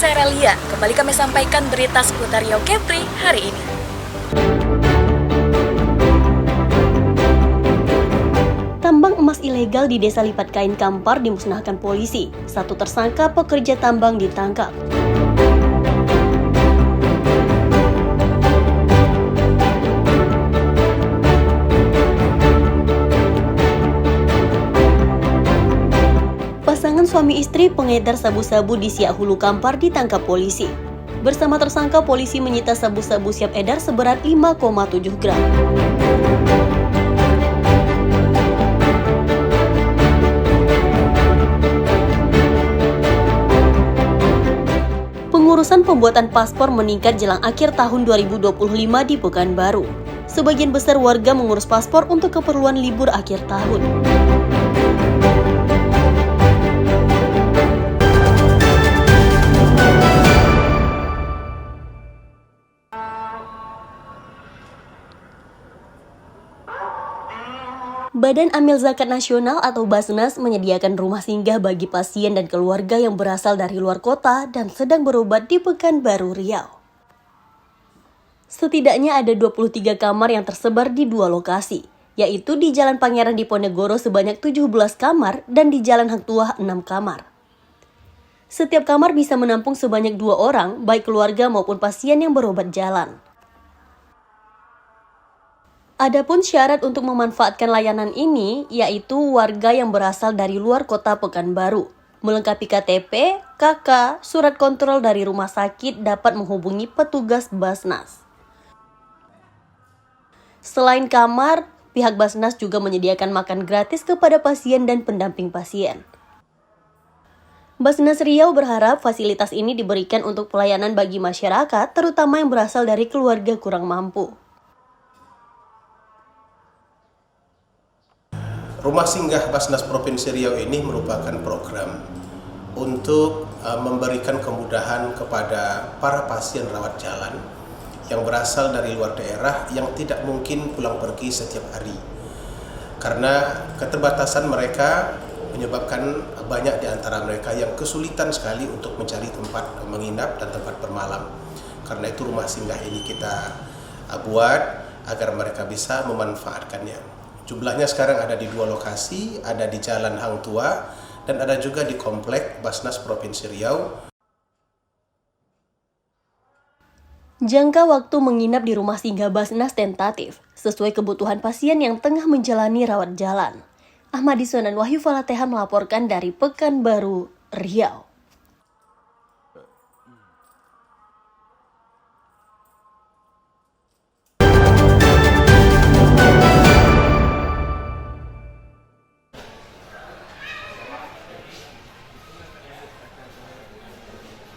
saya Relia. Kembali kami sampaikan berita seputar Riau Kepri hari ini. Tambang emas ilegal di Desa Lipat Kain Kampar dimusnahkan polisi. Satu tersangka pekerja tambang ditangkap. Pasangan suami istri pengedar sabu-sabu di Siak Hulu Kampar ditangkap polisi. Bersama tersangka, polisi menyita sabu-sabu siap edar seberat 5,7 gram. Pengurusan pembuatan paspor meningkat jelang akhir tahun 2025 di Pekanbaru. Sebagian besar warga mengurus paspor untuk keperluan libur akhir tahun. Badan Amil Zakat Nasional atau Basnas menyediakan rumah singgah bagi pasien dan keluarga yang berasal dari luar kota dan sedang berobat di Pekanbaru, Riau. Setidaknya ada 23 kamar yang tersebar di 2 lokasi, yaitu di Jalan Pangeran Diponegoro sebanyak 17 kamar dan di Jalan Hang Tuah 6 kamar. Setiap kamar bisa menampung sebanyak 2 orang, baik keluarga maupun pasien yang berobat jalan. Adapun syarat untuk memanfaatkan layanan ini, yaitu warga yang berasal dari luar kota Pekanbaru, melengkapi KTP, KK, surat kontrol dari rumah sakit dapat menghubungi petugas Basnas. Selain kamar, pihak Basnas juga menyediakan makan gratis kepada pasien dan pendamping pasien. Basnas Riau berharap fasilitas ini diberikan untuk pelayanan bagi masyarakat, terutama yang berasal dari keluarga kurang mampu. Rumah singgah Basnas Provinsi Riau ini merupakan program untuk memberikan kemudahan kepada para pasien rawat jalan yang berasal dari luar daerah yang tidak mungkin pulang pergi setiap hari. Karena keterbatasan mereka menyebabkan banyak di antara mereka yang kesulitan sekali untuk mencari tempat menginap dan tempat bermalam. Karena itu rumah singgah ini kita buat agar mereka bisa memanfaatkannya. Jumlahnya sekarang ada di 2 lokasi, ada di Jalan Hang Tuah dan ada juga di Komplek Basnas Provinsi Riau. Jangka waktu menginap di rumah singgah Basnas tentatif, sesuai kebutuhan pasien yang tengah menjalani rawat jalan. Ahmadison dan Wahyu Falateha melaporkan dari Pekanbaru, Riau.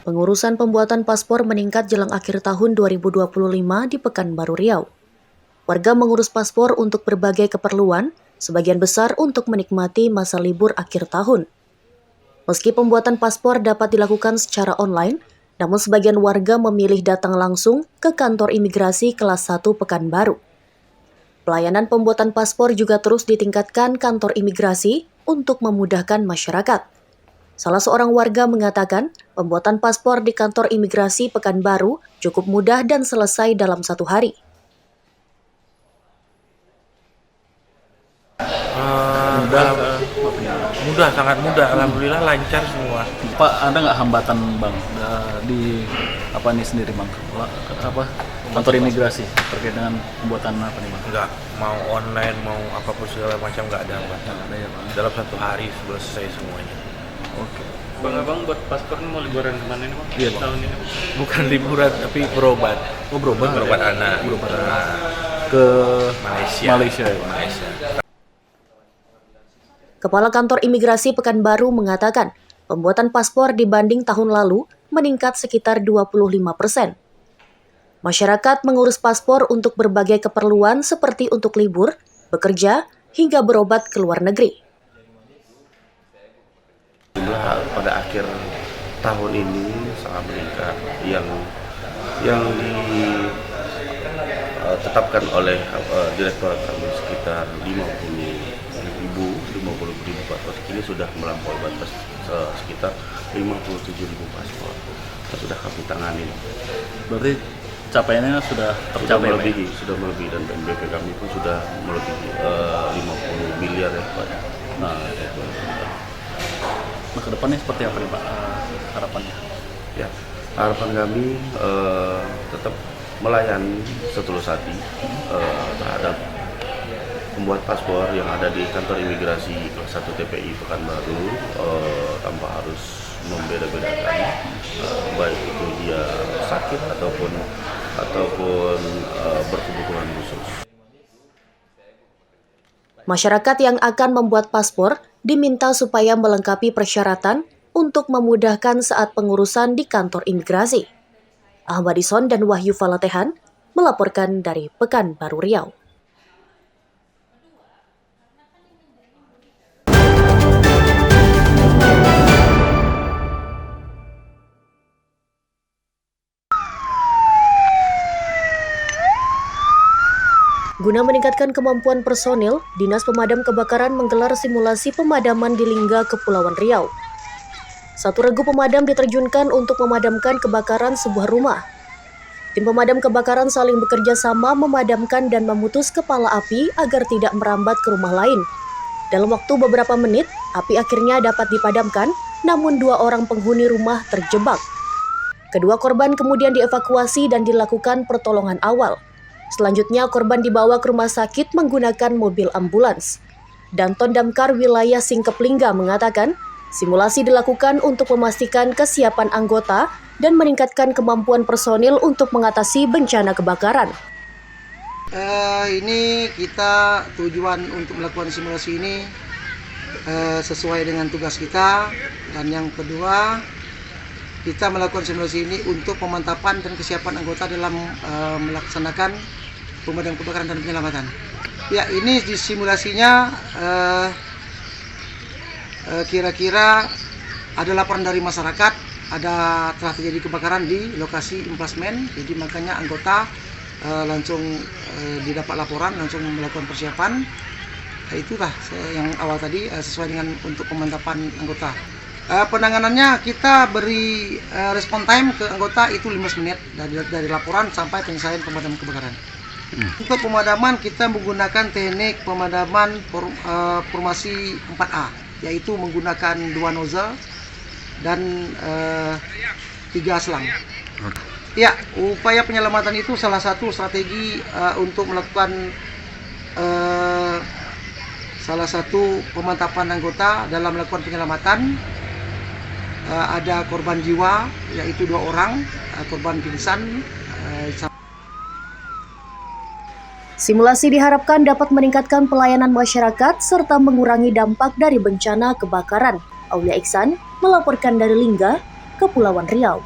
Pengurusan pembuatan paspor meningkat jelang akhir tahun 2025 di Pekanbaru Riau. Warga mengurus paspor untuk berbagai keperluan, sebagian besar untuk menikmati masa libur akhir tahun. Meski pembuatan paspor dapat dilakukan secara online, namun sebagian warga memilih datang langsung ke kantor imigrasi kelas 1 Pekanbaru. Pelayanan pembuatan paspor juga terus ditingkatkan kantor imigrasi untuk memudahkan masyarakat. Salah seorang warga mengatakan, pembuatan paspor di kantor imigrasi Pekanbaru cukup mudah dan selesai dalam 1 hari. Mudah, sangat mudah. Alhamdulillah lancar semua. Pak, ada nggak hambatan bang di apa nih sendiri bang? Kantor imigrasi terkait dengan pembuatan apa nih bang? Enggak, mau online, mau apapun segala macam nggak ada hambatan. Dalam 1 hari selesai semuanya. Oke. Bang Abang buat paspor mau liburan kemana nih bang? Iya bang. Tahun ini bukan liburan tapi berobat. Oh berobat anak. Berobat anak ke Malaysia. Kepala Kantor Imigrasi Pekanbaru mengatakan, pembuatan paspor dibanding tahun lalu meningkat sekitar 25%. Masyarakat mengurus paspor untuk berbagai keperluan seperti untuk libur, bekerja, hingga berobat ke luar negeri. Jumlah pada akhir tahun ini sangat meningkat yang ditetapkan oleh Direktorat kami sekitar 50.000 paspor, ini sudah melampaui batas sekitar 57.000 paspor. sudah kami tangani. Berarti capaiannya sudah tercapai, Pak, ya? Sudah melebihi dan BNPB kami pun sudah melebihi 50 miliar ya Pak. Nah, ke depannya seperti apa nih Pak harapannya? Ya, harapan kami tetap melayani setulus hati terhadap pembuat paspor yang ada di kantor imigrasi kelas 1 TPI Pekanbaru tanpa harus membeda-bedakan baik itu dia sakit ataupun berkebutuhan khusus. Masyarakat yang akan membuat paspor diminta supaya melengkapi persyaratan untuk memudahkan saat pengurusan di kantor imigrasi. Ahmad Ison dan Wahyu Falatehan melaporkan dari Pekanbaru Riau. Guna meningkatkan kemampuan personil, Dinas Pemadam Kebakaran menggelar simulasi pemadaman di Lingga, Kepulauan Riau. 1 regu pemadam diterjunkan untuk memadamkan kebakaran sebuah rumah. Tim pemadam kebakaran saling bekerja sama memadamkan dan memutus kepala api agar tidak merambat ke rumah lain. Dalam waktu beberapa menit, api akhirnya dapat dipadamkan, namun 2 orang penghuni rumah terjebak. Kedua korban kemudian dievakuasi dan dilakukan pertolongan awal. Selanjutnya, korban dibawa ke rumah sakit menggunakan mobil ambulans. Danton Damkar wilayah Singkep Lingga mengatakan, simulasi dilakukan untuk memastikan kesiapan anggota dan meningkatkan kemampuan personil untuk mengatasi bencana kebakaran. Ini kita tujuan untuk melakukan simulasi ini sesuai dengan tugas kita. Dan yang kedua, kita melakukan simulasi ini untuk pemantapan dan kesiapan anggota dalam melaksanakan pemadam kebakaran dan penyelamatan. Ya, ini di simulasinya kira-kira ada laporan dari masyarakat, telah terjadi kebakaran di lokasi emplasmen, jadi makanya anggota langsung didapat laporan, langsung melakukan persiapan. Itulah yang awal tadi sesuai dengan untuk pemantapan anggota. Penanganannya kita beri respon time ke anggota itu 15 menit dari laporan sampai penyelesaian pemadam kebakaran. Untuk pemadaman kita menggunakan teknik pemadaman formasi 4A, yaitu menggunakan 2 nozzle dan 3 selang. Ya, upaya penyelamatan itu salah satu strategi untuk melakukan salah satu pemantapan anggota dalam melakukan penyelamatan. Ada korban jiwa, yaitu 2 orang, korban pingsan. Simulasi diharapkan dapat meningkatkan pelayanan masyarakat serta mengurangi dampak dari bencana kebakaran. Aulia Iksan melaporkan dari Lingga, Kepulauan Riau.